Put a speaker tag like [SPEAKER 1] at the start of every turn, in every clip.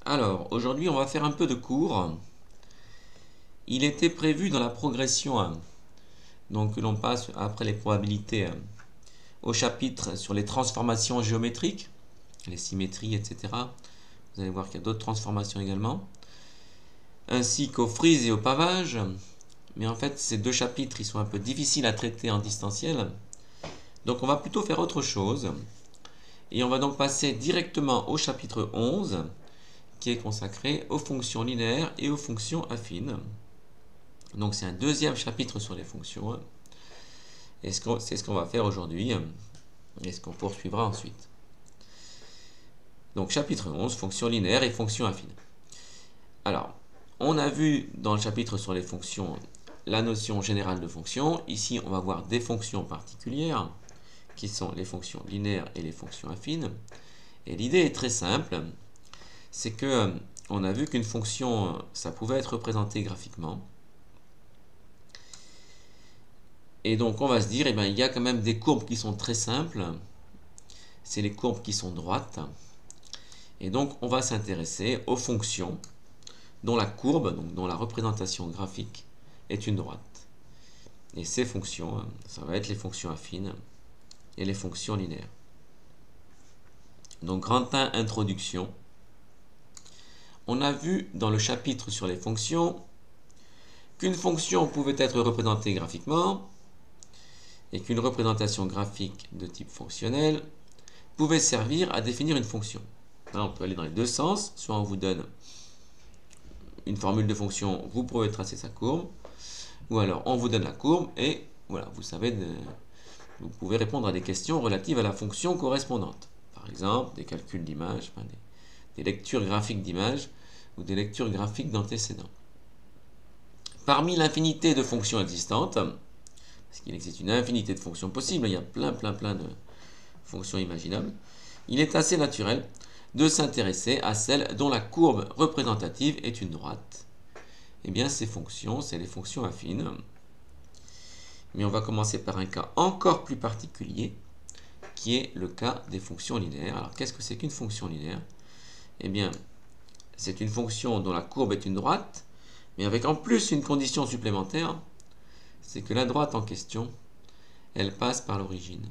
[SPEAKER 1] Alors, aujourd'hui, on va faire un peu de cours. Il était prévu dans la progression, donc que l'on passe après les probabilités au chapitre sur les transformations géométriques, les symétries, etc. Vous allez voir qu'il y a d'autres transformations également, ainsi qu'aux frises et au pavage. Mais en fait, ces deux chapitres, ils sont un peu difficiles à traiter en distanciel. Donc on va plutôt faire autre chose. Et on va donc passer directement au chapitre 11, qui est consacré aux fonctions linéaires et aux fonctions affines. Donc c'est un deuxième chapitre sur les fonctions. Et c'est ce qu'on va faire aujourd'hui et ce qu'on poursuivra ensuite. Donc chapitre 11, fonctions linéaires et fonctions affines. Alors, on a vu dans le chapitre sur les fonctions la notion générale de fonction. Ici, on va voir des fonctions particulières qui sont les fonctions linéaires et les fonctions affines. Et l'idée est très simple, c'est que on a vu qu'une fonction, ça pouvait être représenté graphiquement. Et donc on va se dire, il y a quand même des courbes qui sont très simples. C'est les courbes qui sont droites. Et donc on va s'intéresser aux fonctions dont la courbe, donc dont la représentation graphique est une droite. Et ces fonctions, ça va être les fonctions affines et les fonctions linéaires. Donc grand 1, introduction. On a vu dans le chapitre sur les fonctions qu'une fonction pouvait être représentée graphiquement et qu'une représentation graphique de type fonctionnel pouvait servir à définir une fonction. Là, on peut aller dans les deux sens. Soit on vous donne une formule de fonction, vous pouvez tracer sa courbe, ou alors on vous donne la courbe et voilà, vous savez, vous pouvez répondre à des questions relatives à la fonction correspondante. Par exemple, des calculs d'images, des lectures graphiques d'images ou des lectures graphiques d'antécédents. Parmi l'infinité de fonctions existantes, parce qu'il existe une infinité de fonctions possibles, il y a plein de fonctions imaginables, il est assez naturel de s'intéresser à celles dont la courbe représentative est une droite. Eh bien, ces fonctions, c'est les fonctions affines. Mais on va commencer par un cas encore plus particulier, qui est le cas des fonctions linéaires. Alors, qu'est-ce que c'est qu'une fonction linéaire? Eh bien, c'est une fonction dont la courbe est une droite, mais avec en plus une condition supplémentaire, c'est que la droite en question, elle passe par l'origine.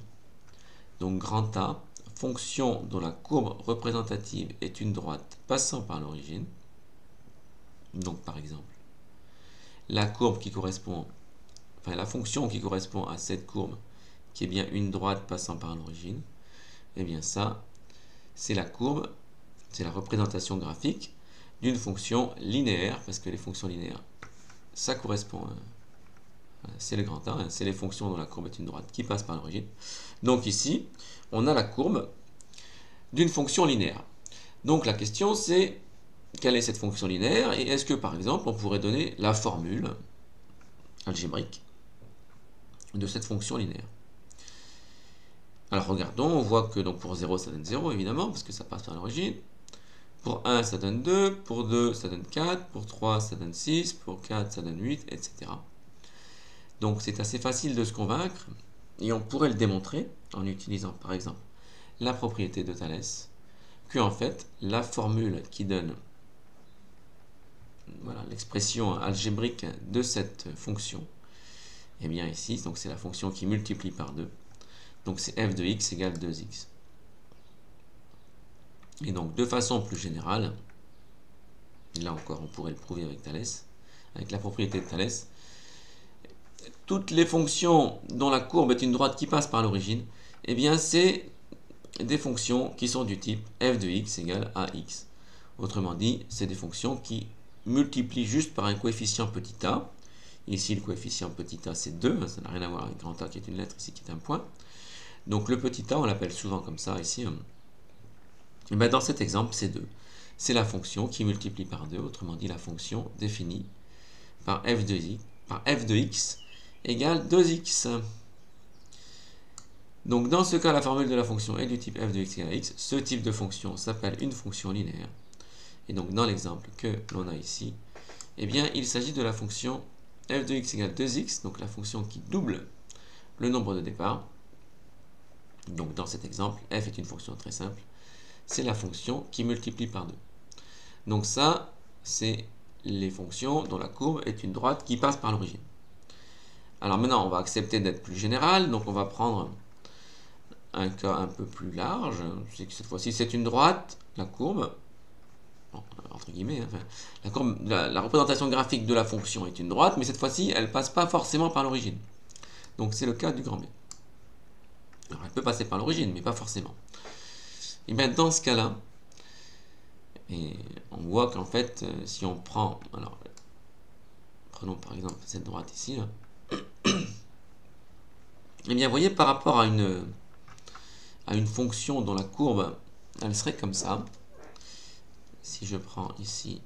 [SPEAKER 1] Donc, grand A, fonction dont la courbe représentative est une droite passant par l'origine. Donc, par exemple, la courbe qui correspond, la fonction qui correspond à cette courbe, qui est bien une droite passant par l'origine, eh bien ça, c'est la courbe, c'est la représentation graphique d'une fonction linéaire, parce que les fonctions linéaires, ça correspond, c'est le grand A, c'est les fonctions dont la courbe est une droite qui passe par l'origine. Donc ici, on a la courbe d'une fonction linéaire. Donc la question c'est, quelle est cette fonction linéaire et est-ce que par exemple on pourrait donner la formule algébrique de cette fonction linéaire? Alors regardons, on voit que donc pour 0 ça donne 0 évidemment parce que ça passe par l'origine. Pour 1 ça donne 2, pour 2 ça donne 4, pour 3 ça donne 6, pour 4 ça donne 8, etc. Donc c'est assez facile de se convaincre et on pourrait le démontrer en utilisant par exemple la propriété de Thalès que en fait la formule qui donne l'expression algébrique de cette fonction, et bien ici donc c'est la fonction qui multiplie par 2, donc c'est f de x égale 2x. Et donc de façon plus générale, là encore on pourrait le prouver avec Thalès, avec la propriété de Thalès, toutes les fonctions dont la courbe est une droite qui passe par l'origine, et bien c'est des fonctions qui sont du type f de x égale ax. Autrement dit, c'est des fonctions qui multiplient juste par un coefficient petit a. Ici, le coefficient petit a, c'est 2. Ça n'a rien à voir avec grand A qui est une lettre, ici qui est un point. Donc le petit a, on l'appelle souvent comme ça ici. Et bien, dans cet exemple, c'est 2. C'est la fonction qui multiplie par 2. Autrement dit, la fonction définie par f de x égale 2x. Donc dans ce cas, la formule de la fonction est du type f de x égale x. Ce type de fonction s'appelle une fonction linéaire. Et donc dans l'exemple que l'on a ici, eh bien il s'agit de la fonction f de x égale 2x, donc la fonction qui double le nombre de départ. Donc dans cet exemple, f est une fonction très simple, c'est la fonction qui multiplie par 2. Donc ça, c'est les fonctions dont la courbe est une droite qui passe par l'origine. Alors maintenant, on va accepter d'être plus général, donc on va prendre un cas un peu plus large. C'est que cette fois-ci, c'est une droite, la courbe, bon, entre guillemets, enfin, la représentation graphique de la fonction est une droite, mais cette fois-ci, elle ne passe pas forcément par l'origine. Donc c'est le cas du grand B. Alors elle peut passer par l'origine, mais pas forcément. Et bien dans ce cas-là, et on voit qu'en fait, si on prend, alors prenons par exemple cette droite ici, là, et bien vous voyez par rapport à une fonction dont la courbe, elle serait comme ça. Si je prends ici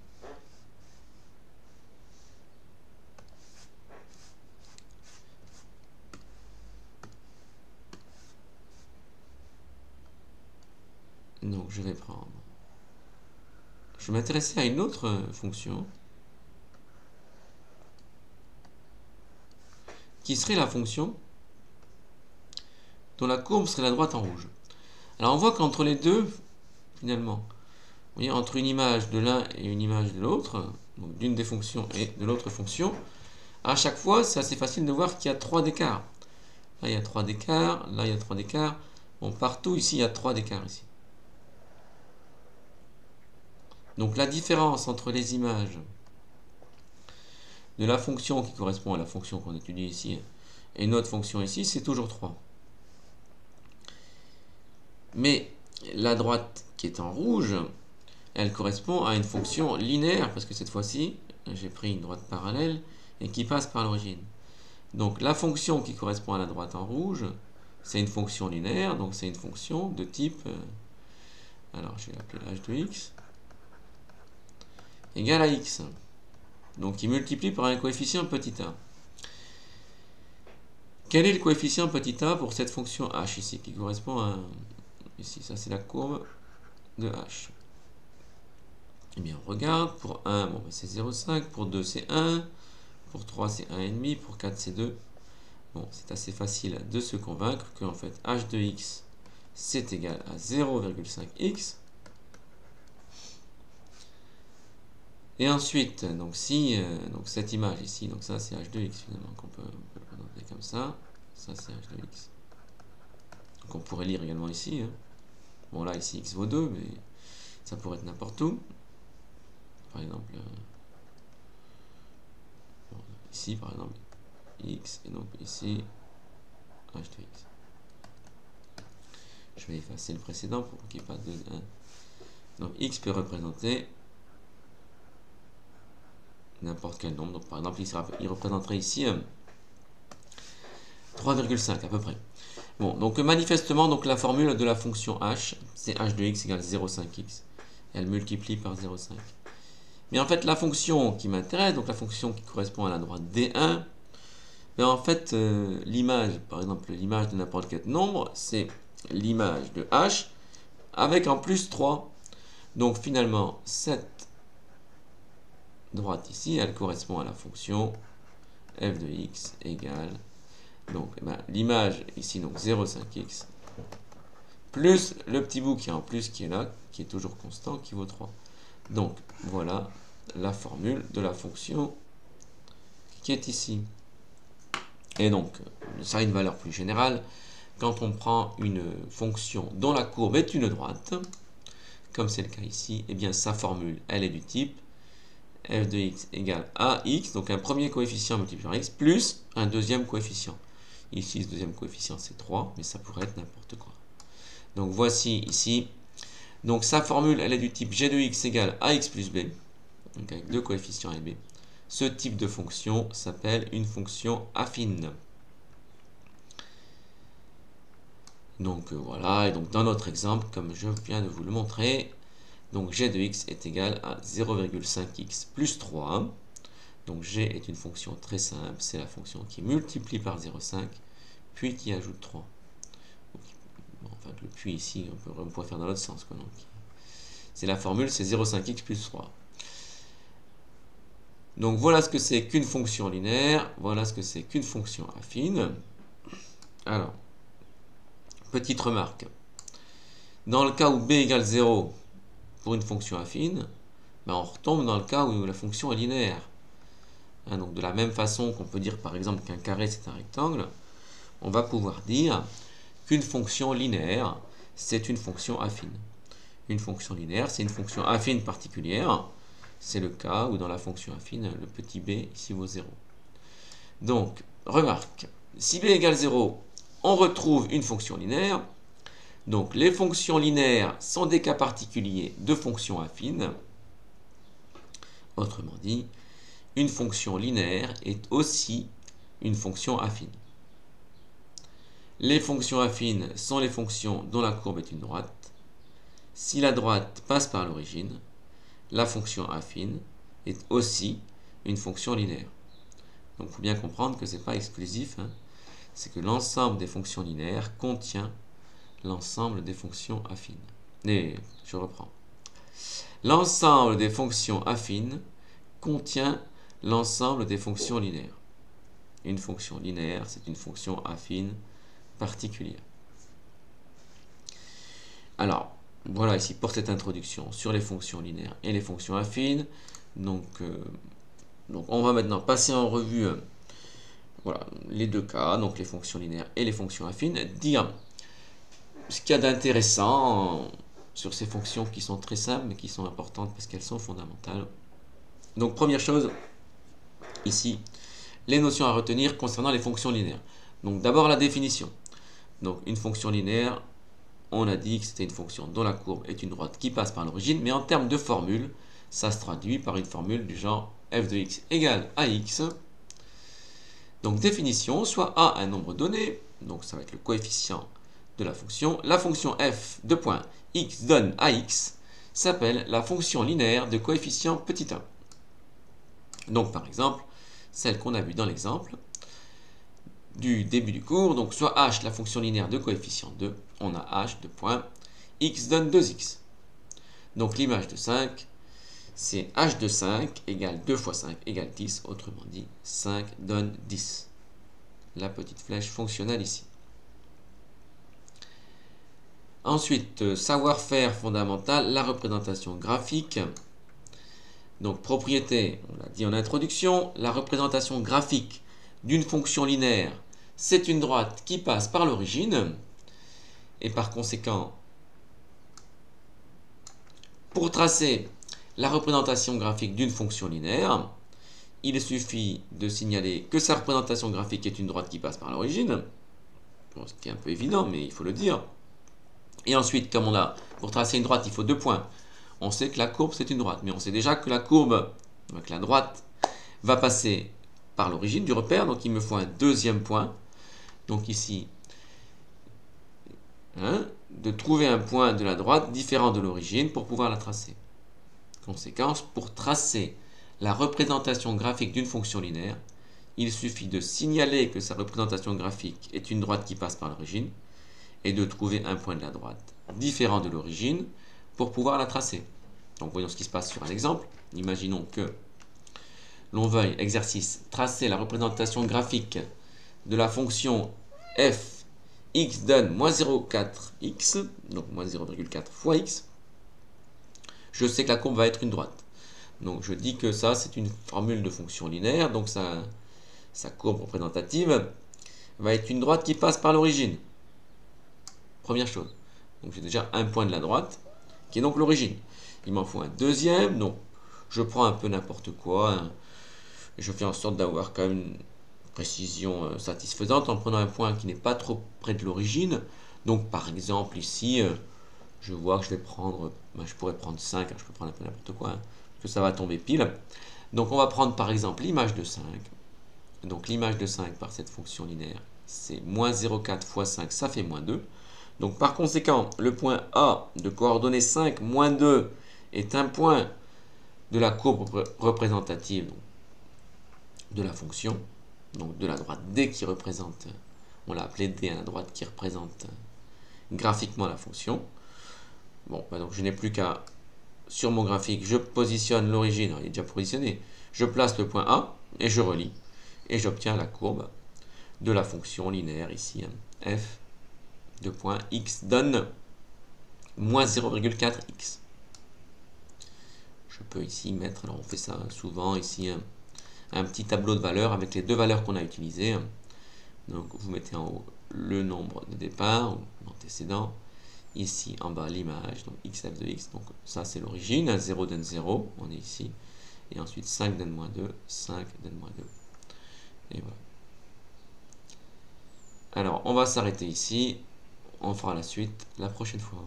[SPEAKER 1] donc je vais prendre, je vais m'intéresser à une autre fonction qui serait la fonction dont la courbe serait la droite en rouge. Alors on voit qu'entre les deux, finalement, vous voyez, entre une image de l'un et une image de l'autre, donc d'une des fonctions et de l'autre fonction, à chaque fois, c'est assez facile de voir qu'il y a 3 d'écart. Là, il y a 3 d'écart, là, il y a 3 d'écart. Bon, partout, ici, il y a 3 d'écart, ici. Donc, la différence entre les images de la fonction qui correspond à la fonction qu'on étudie ici et notre fonction ici, c'est toujours 3. Mais la droite qui est en rouge, elle correspond à une fonction linéaire, parce que cette fois-ci, j'ai pris une droite parallèle et qui passe par l'origine. Donc la fonction qui correspond à la droite en rouge, c'est une fonction linéaire, donc c'est une fonction de type, alors je vais l'appeler h de x, égale à x. Donc qui multiplie par un coefficient petit a. Quel est le coefficient petit a pour cette fonction h ici, qui correspond à, ici, ça c'est la courbe de h. Eh bien on regarde, pour 1, bon, c'est 0,5, pour 2 c'est 1, pour 3 c'est 1,5, pour 4 c'est 2. Bon, c'est assez facile de se convaincre que en fait h de x c'est égal à 0,5x. Et ensuite, donc si donc cette image ici, donc ça c'est h de x finalement qu'on peut représenter comme ça. Ça c'est h de x. Donc on pourrait lire également ici. Hein. Bon là ici x vaut 2, mais ça pourrait être n'importe où. Par exemple, ici par exemple x et donc ici h de x. Je vais effacer le précédent pour qu'il n'y ait pas de 1. Donc x peut représenter n'importe quel nombre. Donc par exemple, il représenterait ici 3,5 à peu près. Bon, donc manifestement, donc la formule de la fonction h, c'est h de x égale 0,5x. Elle multiplie par 0,5. Mais en fait, la fonction qui m'intéresse, donc la fonction qui correspond à la droite d1, mais en fait, l'image, par exemple, l'image de n'importe quel nombre, c'est l'image de h avec en plus 3. Donc finalement, cette droite ici, elle correspond à la fonction f de x égale, donc l'image ici, donc 0,5x, plus le petit bout qui est en plus, qui est là, qui est toujours constant, qui vaut 3. Donc voilà la formule de la fonction qui est ici. Et donc, ça a une valeur plus générale. Quand on prend une fonction dont la courbe est une droite, comme c'est le cas ici, et bien sa formule, elle est du type f de x égale ax, donc un premier coefficient multiplié par x, plus un deuxième coefficient. Ici, ce deuxième coefficient, c'est 3, mais ça pourrait être n'importe quoi. Donc voici ici. Donc sa formule, elle est du type g de x égale ax plus b, donc avec deux coefficients a et b. Ce type de fonction s'appelle une fonction affine. Donc voilà, et donc dans notre exemple, comme je viens de vous le montrer, donc g de x est égal à 0,5x plus 3. Donc g est une fonction très simple, c'est la fonction qui multiplie par 0,5, puis qui ajoute 3. Bon, enfin, le puis ici, on pourrait faire dans l'autre sens. C'est la formule, c'est 0,5x plus 3. Donc voilà ce que c'est qu'une fonction linéaire, voilà ce que c'est qu'une fonction affine. Alors, petite remarque. Dans le cas où b égale 0 pour une fonction affine, ben, on retombe dans le cas où la fonction est linéaire. Hein, donc de la même façon qu'on peut dire par exemple qu'un carré c'est un rectangle, on va pouvoir dire qu'une fonction linéaire c'est une fonction affine. Une fonction linéaire c'est une fonction affine particulière. C'est le cas où dans la fonction affine, le petit b ici vaut 0. Donc, remarque, si b égale 0, on retrouve une fonction linéaire. Donc, les fonctions linéaires sont des cas particuliers de fonctions affines. Autrement dit, une fonction linéaire est aussi une fonction affine. Les fonctions affines sont les fonctions dont la courbe est une droite. Si la droite passe par l'origine, la fonction affine est aussi une fonction linéaire. Donc il faut bien comprendre que ce n'est pas exclusif, hein. C'est que l'ensemble des fonctions linéaires contient l'ensemble des fonctions affines. Et je reprends. L'ensemble des fonctions affines contient l'ensemble des fonctions linéaires. Une fonction linéaire, c'est une fonction affine particulière. Alors, voilà ici pour cette introduction sur les fonctions linéaires et les fonctions affines. Donc on va maintenant passer en revue voilà, les deux cas, donc les fonctions linéaires et les fonctions affines, dire ce qu'il y a d'intéressant sur ces fonctions qui sont très simples mais qui sont importantes parce qu'elles sont fondamentales. Donc première chose, ici, les notions à retenir concernant les fonctions linéaires. Donc d'abord la définition. Donc une fonction linéaire, on a dit que c'était une fonction dont la courbe est une droite qui passe par l'origine, mais en termes de formule, ça se traduit par une formule du genre f de x égale ax. Donc définition, soit a un nombre donné, donc ça va être le coefficient de la fonction. La fonction f de point x donne ax s'appelle la fonction linéaire de coefficient petit 1. Donc par exemple, celle qu'on a vue dans l'exemple du début du cours, donc soit h la fonction linéaire de coefficient 2, on a h de point x donne 2x. Donc l'image de 5, c'est h de 5 égale 2 fois 5 égale 10, autrement dit 5 donne 10. La petite flèche fonctionnelle ici. Ensuite, savoir-faire fondamental, la représentation graphique. Donc propriété, on l'a dit en introduction, la représentation graphique d'une fonction linéaire, c'est une droite qui passe par l'origine, et par conséquent, pour tracer la représentation graphique d'une fonction linéaire, il suffit de signaler que sa représentation graphique est une droite qui passe par l'origine, bon, ce qui est un peu évident, mais il faut le dire. Et ensuite, comme on a, pour tracer une droite, il faut 2 points. On sait que la courbe, c'est une droite, mais on sait déjà que la courbe, donc la droite, va passer par l'origine du repère, donc il me faut un deuxième point. Donc ici, de trouver un point de la droite différent de l'origine pour pouvoir la tracer. Conséquence, pour tracer la représentation graphique d'une fonction linéaire, il suffit de signaler que sa représentation graphique est une droite qui passe par l'origine et de trouver un point de la droite différent de l'origine pour pouvoir la tracer. Donc voyons ce qui se passe sur un exemple. Imaginons que l'on veuille, exercice, tracer la représentation graphique de la fonction f x donne moins 0,4x, donc moins 0,4 fois x. Je sais que la courbe va être une droite. Donc je dis que ça c'est une formule de fonction linéaire, donc sa courbe représentative va être une droite qui passe par l'origine. Première chose. Donc j'ai déjà un point de la droite, qui est donc l'origine. Il m'en faut un deuxième, donc je prends un peu n'importe quoi, hein, et je fais en sorte d'avoir quand même une précision satisfaisante en prenant un point qui n'est pas trop près de l'origine. Donc par exemple ici, je vois que je vais prendre, je pourrais prendre 5, hein, je peux prendre un peu n'importe quoi, hein, parce que ça va tomber pile. Donc on va prendre par exemple l'image de 5. Donc l'image de 5 par cette fonction linéaire, c'est moins 0,4 fois 5, ça fait moins 2. Donc par conséquent, le point A de coordonnées 5, moins 2 est un point de la courbe représentative de la fonction, donc de la droite D qui représente, on l'a appelé D à la droite qui représente graphiquement la fonction. Bon, donc je n'ai plus qu'à, sur mon graphique, je positionne l'origine, il est déjà positionné, je place le point A et je relie, et j'obtiens la courbe de la fonction linéaire ici, hein, f de point x donne moins 0,4x. Je je peux ici mettre, alors on fait ça souvent ici, un petit tableau de valeurs avec les deux valeurs qu'on a utilisées. Donc vous mettez en haut le nombre de départ, l'antécédent, ici en bas l'image, donc xf de x, donc ça c'est l'origine, 0 donne 0, on est ici, et ensuite 5 donne moins 2, 5 donne moins 2, et voilà. Alors on va s'arrêter ici, on fera la suite la prochaine fois.